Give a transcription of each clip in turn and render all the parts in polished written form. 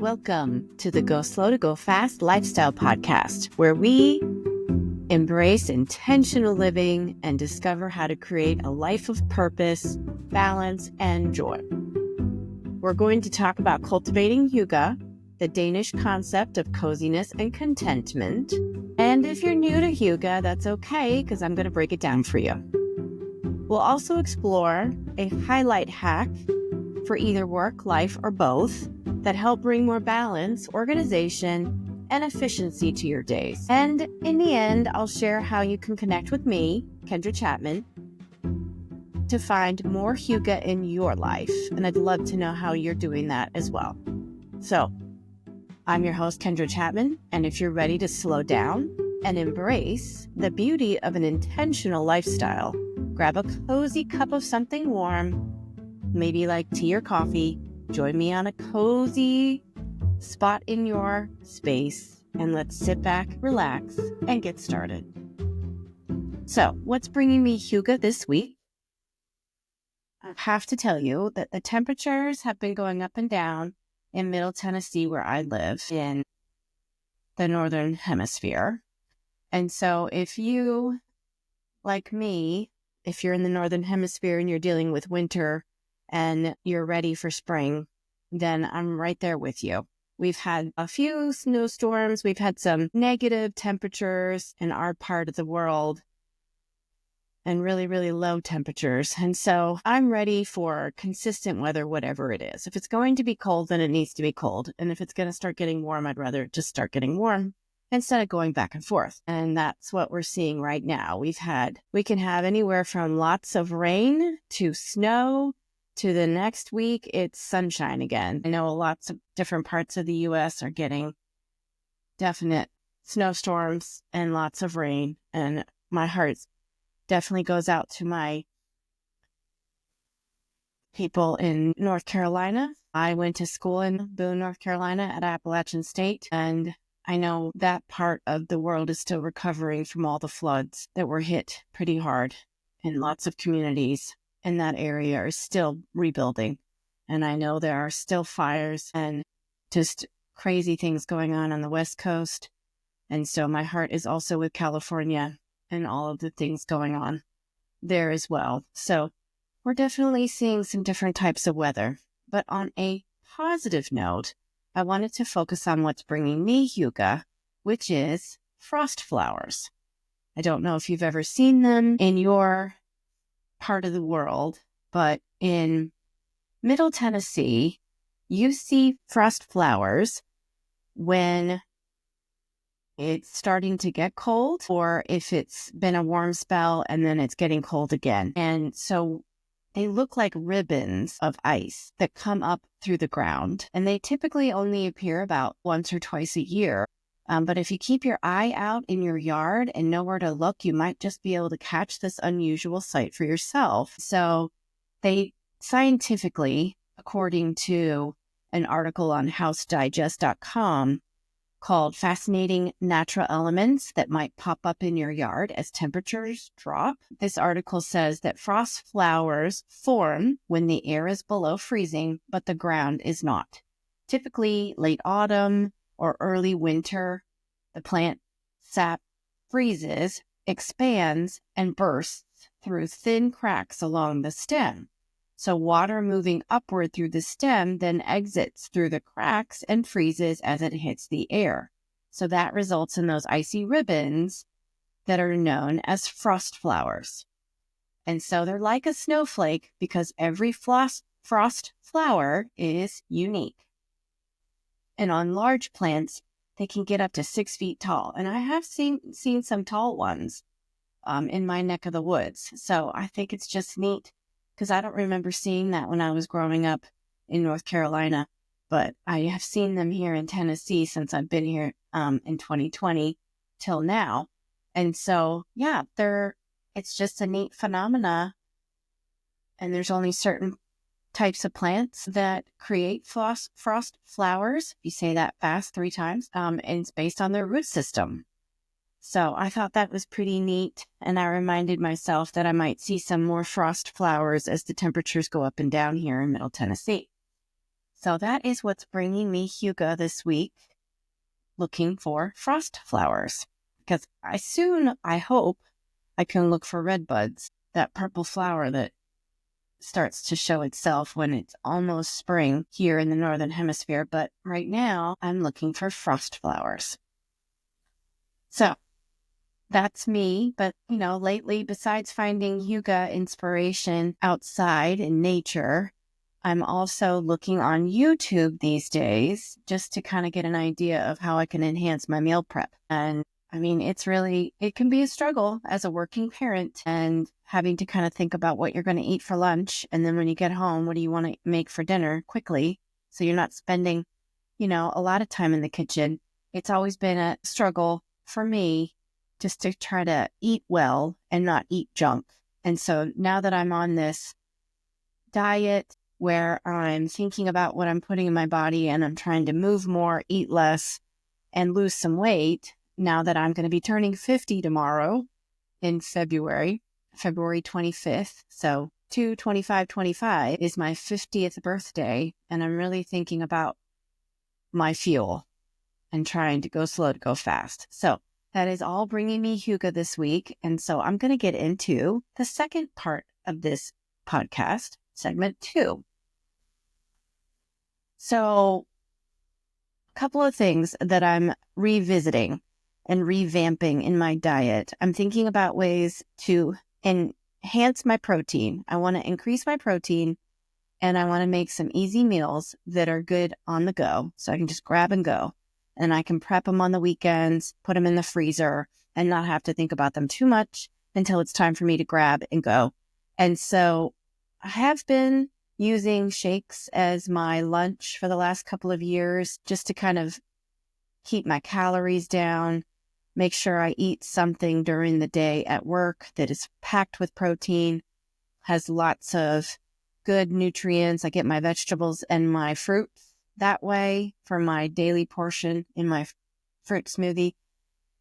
Welcome to the Go Slow to Go Fast lifestyle podcast, where we embrace intentional living and discover how to create a life of purpose, balance, and joy. We're going to talk about cultivating Hygge, the Danish concept of coziness and contentment. And if you're new to Hygge, that's okay, because I'm going to break it down for you. We'll also explore a highlight hack for either work, life, or both that help bring more balance, organization, and efficiency to your days. And in the end, I'll share how you can connect with me, Kendra Chapman, to find more Hygge in your life. And I'd love to know how you're doing that as well. So, I'm your host, Kendra Chapman, and if you're ready to slow down and embrace the beauty of an intentional lifestyle, grab a cozy cup of something warm, maybe like tea or coffee. Join me on a cozy spot in your space, and let's sit back, relax, and get started. So, what's bringing me Hygge this week? I have to tell you that the temperatures have been going up and down in Middle Tennessee, where I live in the Northern Hemisphere. And so if you, like me, if you're in the Northern Hemisphere and you're dealing with winter and you're ready for spring, then I'm right there with you. We've had a few snowstorms. We've had some negative temperatures in our part of the world and really, really low temperatures. And so I'm ready for consistent weather, whatever it is. If it's going to be cold, then it needs to be cold. And if it's going to start getting warm, I'd rather just start getting warm instead of going back and forth. And that's what we're seeing right now. We can have anywhere from lots of rain to snow to the next week, it's sunshine again. I know lots of different parts of the U.S. are getting definite snowstorms and lots of rain. And my heart definitely goes out to my people in North Carolina. I went to school in Boone, North Carolina at Appalachian State, and I know that part of the world is still recovering from all the floods that were hit pretty hard, and lots of communities in that area are still rebuilding. And I know there are still fires and just crazy things going on the West Coast. And so my heart is also with California and all of the things going on there as well. So we're definitely seeing some different types of weather. But on a positive note, I wanted to focus on what's bringing me Hygge, which is frost flowers. I don't know if you've ever seen them in your part of the world, but in Middle Tennessee, you see frost flowers when it's starting to get cold, or if it's been a warm spell and then it's getting cold again. And so they look like ribbons of ice that come up through the ground. And they typically only appear about once or twice a year. But if you keep your eye out in your yard and know where to look, you might just be able to catch this unusual sight for yourself. So they scientifically, according to an article on housedigest.com, called Fascinating Natural Elements That Might Pop Up in Your Yard as Temperatures Drop. This article says that frost flowers form when the air is below freezing, but the ground is not. Typically late autumn or early winter, the plant sap freezes, expands, and bursts through thin cracks along the stem. So water moving upward through the stem then exits through the cracks and freezes as it hits the air. So that results in those icy ribbons that are known as frost flowers. And so they're like a snowflake because every frost flower is unique. And on large plants, they can get up to 6 feet tall. And I have seen some tall ones in my neck of the woods. So I think it's just neat, because I don't remember seeing that when I was growing up in North Carolina, but I have seen them here in Tennessee since I've been here in 2020 till now. And so, yeah, it's just a neat phenomena. And there's only certain types of plants that create frost flowers. You say that fast 3 times, and it's based on their root system. So I thought that was pretty neat, and I reminded myself that I might see some more frost flowers as the temperatures go up and down here in Middle Tennessee. So that is what's bringing me Hygge this week, looking for frost flowers. Because I hope I can look for red buds, that purple flower that starts to show itself when it's almost spring here in the Northern Hemisphere. But right now, I'm looking for frost flowers. So that's me. But, lately, besides finding Hygge inspiration outside in nature, I'm also looking on YouTube these days just to kind of get an idea of how I can enhance my meal prep. And it can be a struggle as a working parent and having to kind of think about what you're going to eat for lunch. And then when you get home, what do you want to make for dinner quickly? So you're not spending, a lot of time in the kitchen. It's always been a struggle for me just to try to eat well and not eat junk. And so now that I'm on this diet where I'm thinking about what I'm putting in my body and I'm trying to move more, eat less, and lose some weight, now that I'm going to be turning 50 tomorrow in February 25th. So 2/25/25 is my 50th birthday. And I'm really thinking about my fuel and trying to go slow to go fast. So that is all bringing me Hygge this week. And so I'm going to get into the second part of this podcast, segment 2. So a couple of things that I'm revisiting and revamping in my diet. I'm thinking about ways to enhance my protein. I want to increase my protein and I want to make some easy meals that are good on the go. So I can just grab and go and I can prep them on the weekends, put them in the freezer and not have to think about them too much until it's time for me to grab and go. And so I have been using shakes as my lunch for the last couple of years just to kind of keep my calories down, make sure I eat something during the day at work that is packed with protein, has lots of good nutrients. I get my vegetables and my fruits that way for my daily portion in my fruit smoothie.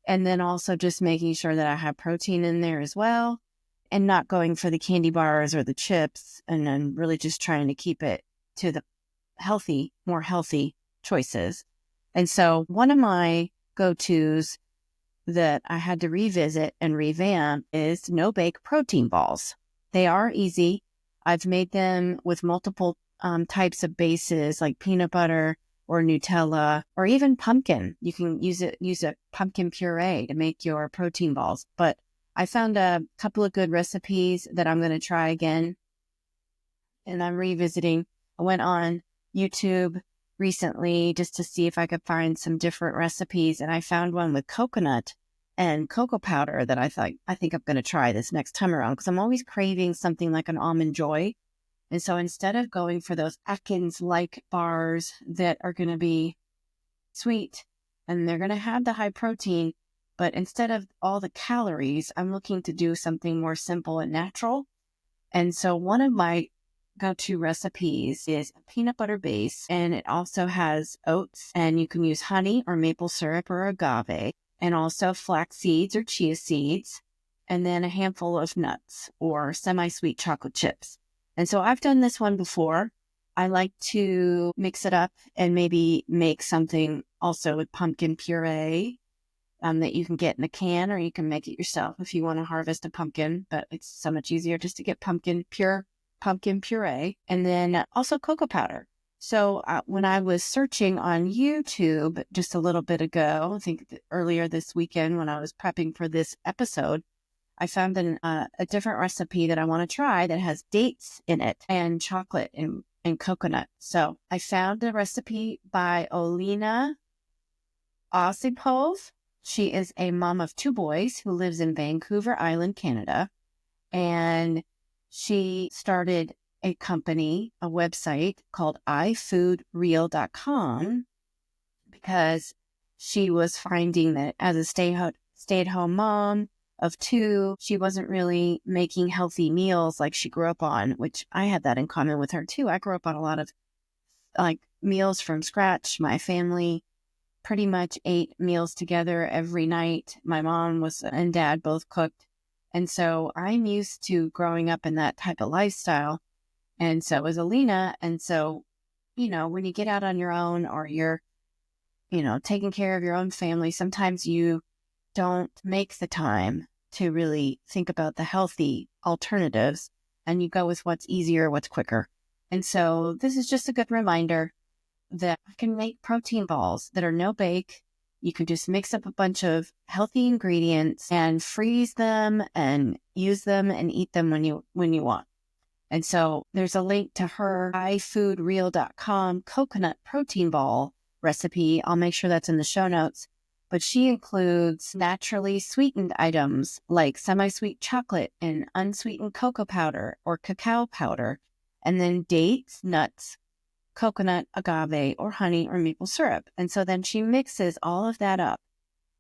And then also just making sure that I have protein in there as well and not going for the candy bars or the chips. And then really just trying to keep it to the more healthy choices. And so one of my go-tos that I had to revisit and revamp is no-bake protein balls. They are easy. I've made them with multiple types of bases like peanut butter or Nutella or even pumpkin. You can use a pumpkin puree to make your protein balls. But I found a couple of good recipes that I'm going to try again. And I'm revisiting. I went on YouTube recently just to see if I could find some different recipes. And I found one with coconut and cocoa powder that I think I'm going to try this next time around because I'm always craving something like an almond joy. And so instead of going for those Atkins-like bars that are going to be sweet and they're going to have the high protein, but instead of all the calories, I'm looking to do something more simple and natural. And so one of my go-to recipes is a peanut butter base, and it also has oats, and you can use honey or maple syrup or agave, and also flax seeds or chia seeds, and then a handful of nuts or semi-sweet chocolate chips. And so I've done this one before. I like to mix it up and maybe make something also with pumpkin puree that you can get in a can, or you can make it yourself if you want to harvest a pumpkin, but it's so much easier just to get pumpkin puree, and then also cocoa powder. So when I was searching on YouTube just a little bit ago, I think earlier this weekend when I was prepping for this episode, I found a different recipe that I want to try that has dates in it and chocolate and coconut. So I found a recipe by Olena Osipov. She is a mom of 2 boys who lives in Vancouver Island, Canada. And she started a company, a website called ifoodreal.com because she was finding that as a stay-at-home mom of 2, she wasn't really making healthy meals like she grew up on, which I had that in common with her too. I grew up on a lot of meals from scratch. My family pretty much ate meals together every night. My mom and dad both cooked. And so I'm used to growing up in that type of lifestyle. And so was Alina. And so, when you get out on your own or you're, taking care of your own family, sometimes you don't make the time to really think about the healthy alternatives and you go with what's easier, what's quicker. And so this is just a good reminder that I can make protein balls that are no bake. You can just mix up a bunch of healthy ingredients and freeze them and use them and eat them when you want. And so there's a link to her ifoodreal.com coconut protein ball recipe. I'll make sure that's in the show notes. But she includes naturally sweetened items like semi-sweet chocolate and unsweetened cocoa powder or cacao powder, and then dates, nuts, coconut, agave, or honey or maple syrup. And so then she mixes all of that up.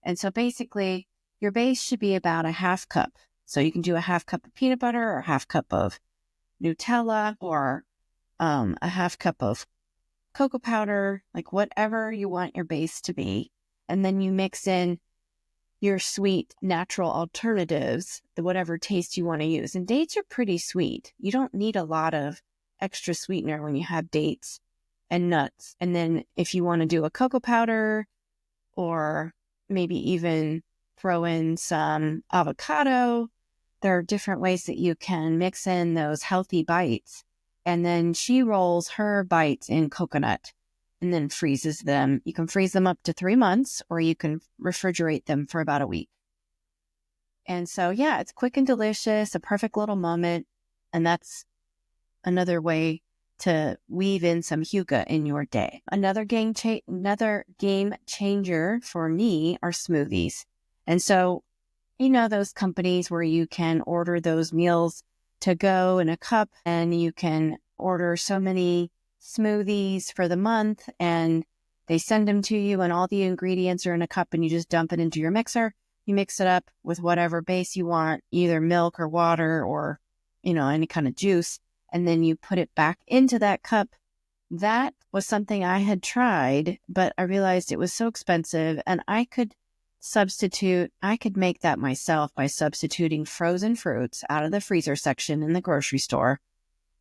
And so basically your base should be about a half cup. So you can do a half cup of peanut butter or a half cup of Nutella or a half cup of cocoa powder, like whatever you want your base to be. And then you mix in your sweet natural alternatives, whatever taste you want to use. And dates are pretty sweet. You don't need a lot of extra sweetener when you have dates and nuts. And then if you want to do a cocoa powder or maybe even throw in some avocado, there are different ways that you can mix in those healthy bites. And then she rolls her bites in coconut and then freezes them. You can freeze them up to 3 months, or you can refrigerate them for about a week. And so, yeah, it's quick and delicious, a perfect little moment. And that's another way to weave in some Hygge in your day. Another game changer for me are smoothies. And so, those companies where you can order those meals to go in a cup and you can order so many smoothies for the month and they send them to you and all the ingredients are in a cup and you just dump it into your mixer. You mix it up with whatever base you want, either milk or water or, any kind of juice. And then you put it back into that cup. That was something I had tried, but I realized it was so expensive and I could make that myself by substituting frozen fruits out of the freezer section in the grocery store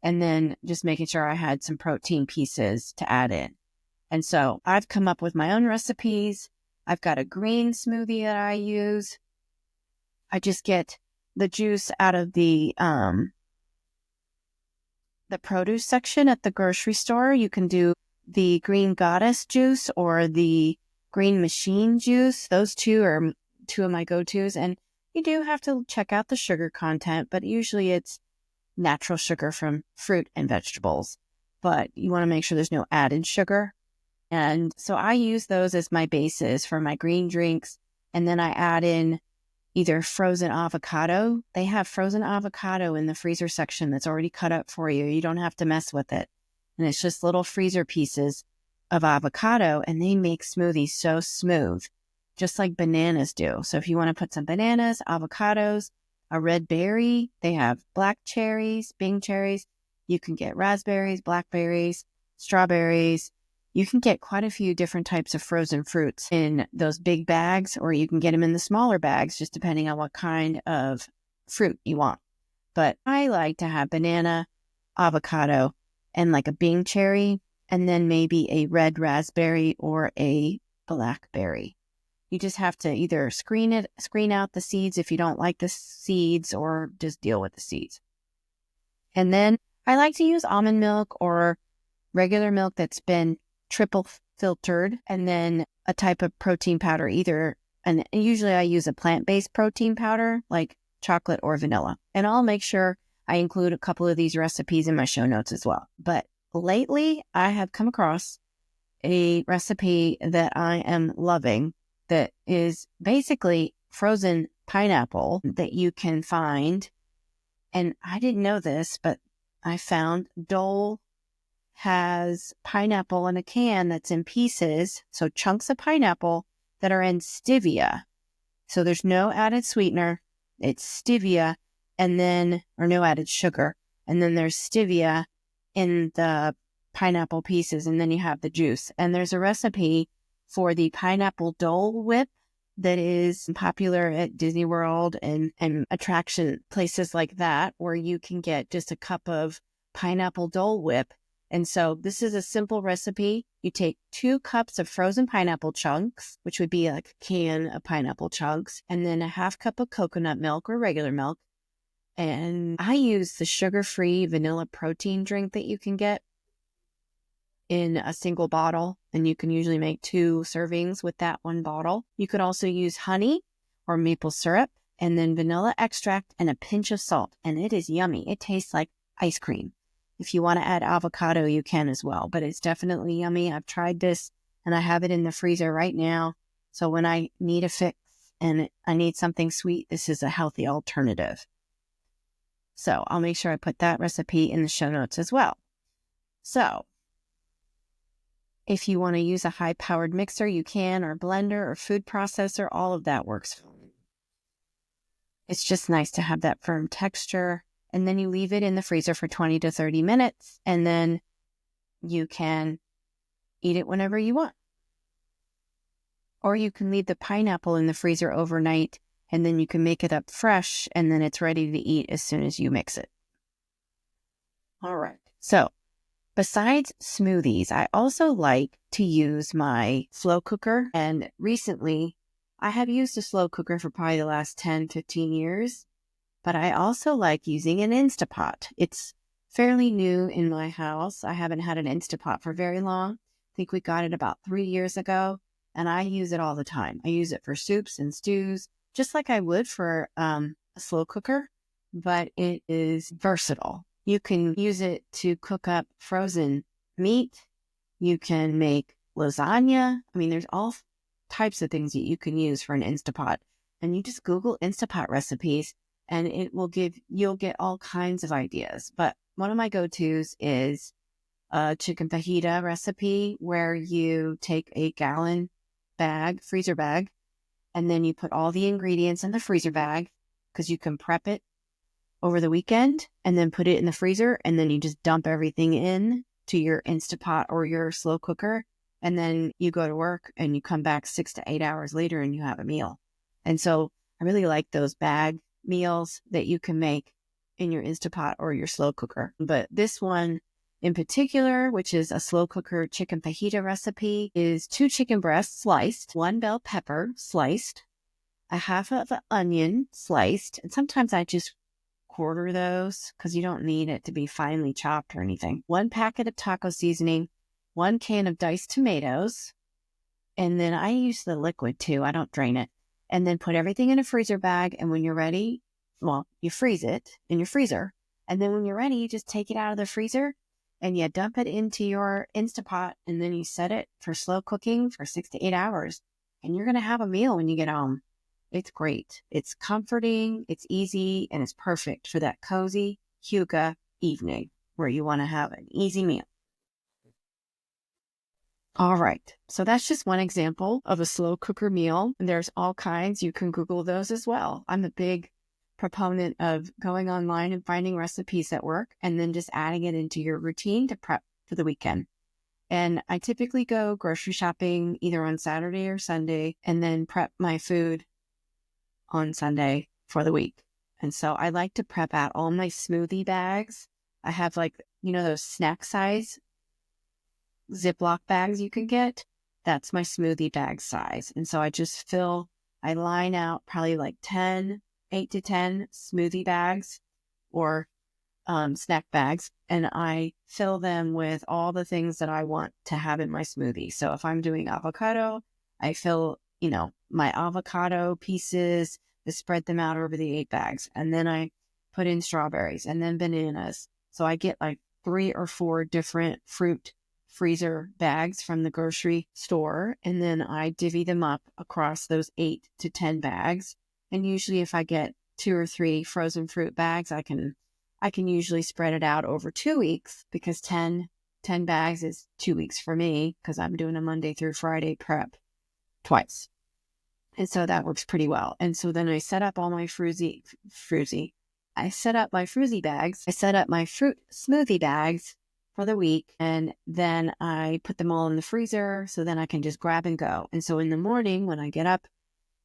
and then just making sure I had some protein pieces to add in. And so I've come up with my own recipes. I've got a green smoothie that I use. I just get the juice out of the produce section at the grocery store. You can do the green goddess juice or the green machine juice. Those two are two of my go-tos. And you do have to check out the sugar content, but usually it's natural sugar from fruit and vegetables. But you want to make sure there's no added sugar. And so I use those as my bases for my green drinks. And then I add in either frozen avocado. They have frozen avocado in the freezer section that's already cut up for you. You don't have to mess with it. And it's just little freezer pieces of avocado, and they make smoothies so smooth, just like bananas do. So if you want to put some bananas, avocados, a red berry, they have black cherries, Bing cherries. You can get raspberries, blackberries, strawberries. You can get quite a few different types of frozen fruits in those big bags, or you can get them in the smaller bags, just depending on what kind of fruit you want. But I like to have banana, avocado, and like a Bing cherry, and then maybe a red raspberry or a blackberry. You just have to either screen out the seeds if you don't like the seeds, or just deal with the seeds. And then I like to use almond milk or regular milk that's been triple filtered, and then a type of protein powder, and usually I use a plant-based protein powder like chocolate or vanilla. And I'll make sure I include a couple of these recipes in my show notes as well. But lately, I have come across a recipe that I am loving that is basically frozen pineapple that you can find. And I didn't know this, but I found Dole has pineapple in a can that's in pieces, so chunks of pineapple that are in stevia. So there's no added sweetener. It's stevia, or no added sugar. And then there's stevia in the pineapple pieces, and then you have the juice. And there's a recipe for the pineapple Dole Whip that is popular at Disney World and attraction places like that, where you can get just a cup of pineapple Dole Whip And so this is a simple recipe. You take 2 cups of frozen pineapple chunks, which would be like a can of pineapple chunks, and then a 1/2 cup of coconut milk or regular milk. And I use the sugar-free vanilla protein drink that you can get in a single bottle, and you can usually make 2 servings with that 1 bottle. You could also use honey or maple syrup, and then vanilla extract and a pinch of salt, and it is yummy. It tastes like ice cream. If you want to add avocado, you can as well, but it's definitely yummy. I've tried this, and I have it in the freezer right now. So when I need a fix and I need something sweet, this is a healthy alternative. So I'll make sure I put that recipe in the show notes as well. So if you want to use a high-powered mixer, you can, or blender or food processor, all of that works. It's just nice to have that firm texture. And then you leave it in the freezer for 20 to 30 minutes, and then you can eat it whenever you want. Or you can leave the pineapple in the freezer overnight, and then you can make it up fresh, and then it's ready to eat as soon as you mix it. All right. So besides smoothies, I also like to use my slow cooker. And recently, I have used a slow cooker for probably the last 10, 15 years. But I also like using an Instapot. It's fairly new in my house. I haven't had an Instapot for very long. I think we got it about 3 years ago, and I use it all the time. I use it for soups and stews, just like I would for a slow cooker, but it is versatile. You can use it to cook up frozen meat. You can make lasagna. I mean, there's all types of things that you can use for an Instapot. And you just Google Instapot recipes, and you'll get all kinds of ideas. But one of my go-tos is a chicken fajita recipe where you take a gallon bag, freezer bag, and then you put all the ingredients in the freezer bag, because you can prep it over the weekend and then put it in the freezer, and then you just dump everything in to your Instapot or your slow cooker, and then you go to work and you come back 6 to 8 hours later and you have a meal. And so I really like those bag meals that you can make in your Instapot or your slow cooker. But this one in particular, which is a slow cooker chicken fajita recipe, is 2 chicken breasts sliced, 1 bell pepper sliced, a 1/2 of an onion sliced, and sometimes I just quarter those because you don't need it to be finely chopped or anything. 1 packet of taco seasoning, 1 can of diced tomatoes, and then I use the liquid too. I don't drain it. And then put everything in a freezer bag, and when you're ready, you freeze it in your freezer. And then when you're ready, you just take it out of the freezer and you dump it into your Instapot, and then you set it for slow cooking for 6 to 8 hours. And you're going to have a meal when you get home. It's great. It's comforting, it's easy, and it's perfect for that cozy Hygge evening where you want to have an easy meal. All right. So that's just one example of a slow cooker meal. There's all kinds. You can Google those as well. I'm a big proponent of going online and finding recipes that work and then just adding it into your routine to prep for the weekend. And I typically go grocery shopping either on Saturday or Sunday and then prep my food on Sunday for the week. And so I like to prep out all my smoothie bags. I have those snack size Ziploc bags you can get. That's my smoothie bag size. And so I line out probably 8 to 10 smoothie bags or snack bags, and I fill them with all the things that I want to have in my smoothie. So if I'm doing avocado, I fill, my avocado pieces, I spread them out over the 8 bags, and then I put in strawberries and then bananas. So I get 3 or 4 different fruit freezer bags from the grocery store, and then I divvy them up across those 8 to 10 bags. And usually if I get 2 or 3 frozen fruit bags, I can usually spread it out over 2 weeks, because 10 bags is 2 weeks for me, because I'm doing a Monday through Friday prep twice. And so that works pretty well. And so then I set up all my I set up my fruity bags. I set up my fruit smoothie bags for the week, and then I put them all in the freezer so then I can just grab and go. And so in the morning when I get up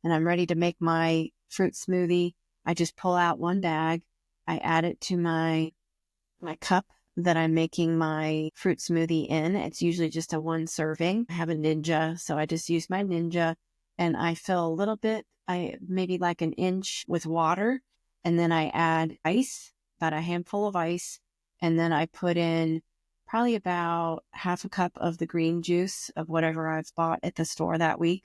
and I'm ready to make my fruit smoothie, I just pull out 1 bag, I add it to my cup that I'm making my fruit smoothie in. It's usually just a 1 serving. I have a Ninja, so I just use my Ninja, and I fill a little bit, maybe like an inch with water, and then I add ice, about a handful of ice, and then I put in probably about half a cup of the green juice of whatever I've bought at the store that week,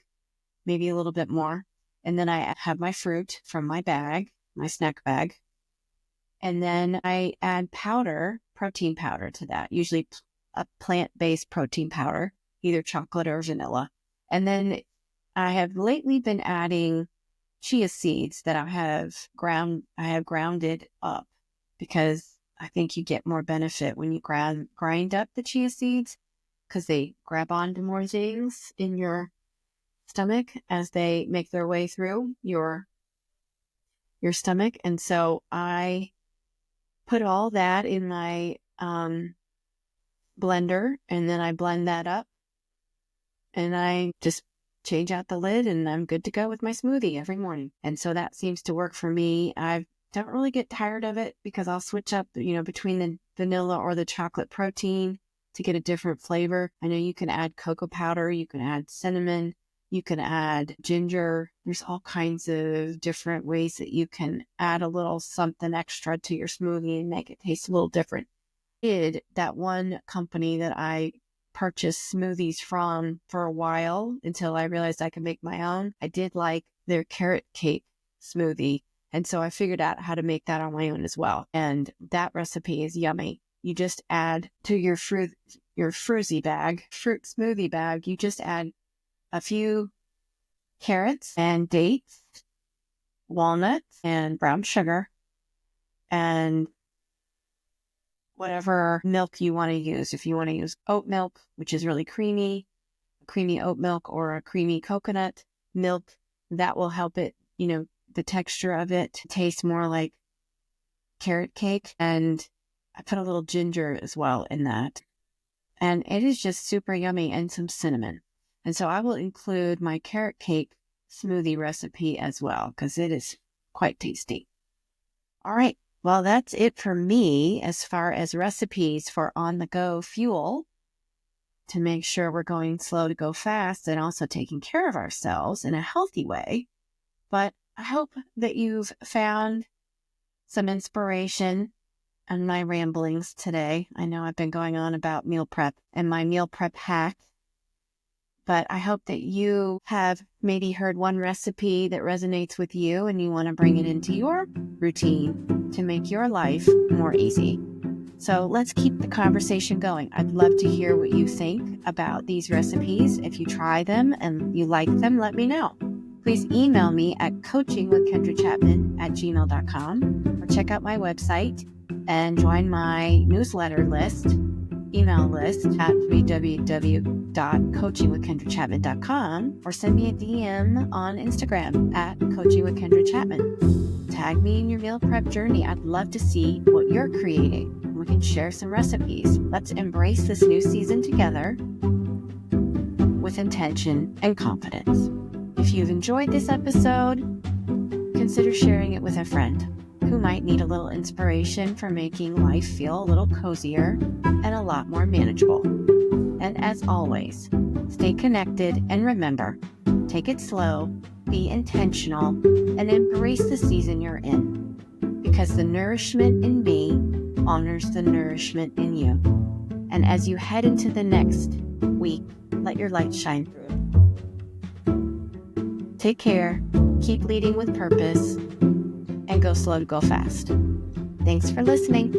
maybe a little bit more. And then I have my fruit from my bag, my snack bag. And then I add protein powder to that, usually a plant-based protein powder, either chocolate or vanilla. And then I have lately been adding chia seeds that I have grounded up, because I think you get more benefit when you grind up the chia seeds, because they grab onto more things in your stomach as they make their way through your stomach. And so I put all that in my blender, and then I blend that up, and I just change out the lid, and I'm good to go with my smoothie every morning. And so that seems to work for me. I don't really get tired of it, because I'll switch up, between the vanilla or the chocolate protein to get a different flavor. I know you can add cocoa powder, you can add cinnamon, you can add ginger. There's all kinds of different ways that you can add a little something extra to your smoothie and make it taste a little different. That one company that I purchased smoothies from for a while until I realized I could make my own, I did like their carrot cake smoothie. And so I figured out how to make that on my own as well. And that recipe is yummy. You just add to your fruit smoothie bag, you just add a few carrots and dates, walnuts, and brown sugar, and whatever milk you want to use. If you want to use oat milk, which is really creamy oat milk, or a creamy coconut milk, that will help it, the texture of it tastes more like carrot cake. And I put a little ginger as well in that. And it is just super yummy, and some cinnamon. And so I will include my carrot cake smoothie recipe as well, because it is quite tasty. All right. Well, that's it for me as far as recipes for on-the-go fuel to make sure we're going slow to go fast, and also taking care of ourselves in a healthy way. But I hope that you've found some inspiration on my ramblings today. I know I've been going on about meal prep and my meal prep hack, but I hope that you have maybe heard one recipe that resonates with you, and you want to bring it into your routine to make your life more easy. So let's keep the conversation going. I'd love to hear what you think about these recipes. If you try them and you like them, let me know. Please email me at coachingwithkendrachapman@gmail.com, or check out my website and join my newsletter email list at www.coachingwithkendrachapman.com, or send me a DM on Instagram at coachingwithkendrachapman. Tag me in your meal prep journey. I'd love to see what you're creating. We can share some recipes. Let's embrace this new season together with intention and confidence. If you've enjoyed this episode, consider sharing it with a friend who might need a little inspiration for making life feel a little cozier and a lot more manageable. And as always, stay connected, and remember, take it slow, be intentional, and embrace the season you're in, because the nourishment in me honors the nourishment in you. And as you head into the next week, let your light shine through. Take care, keep leading with purpose, and go slow to go fast. Thanks for listening.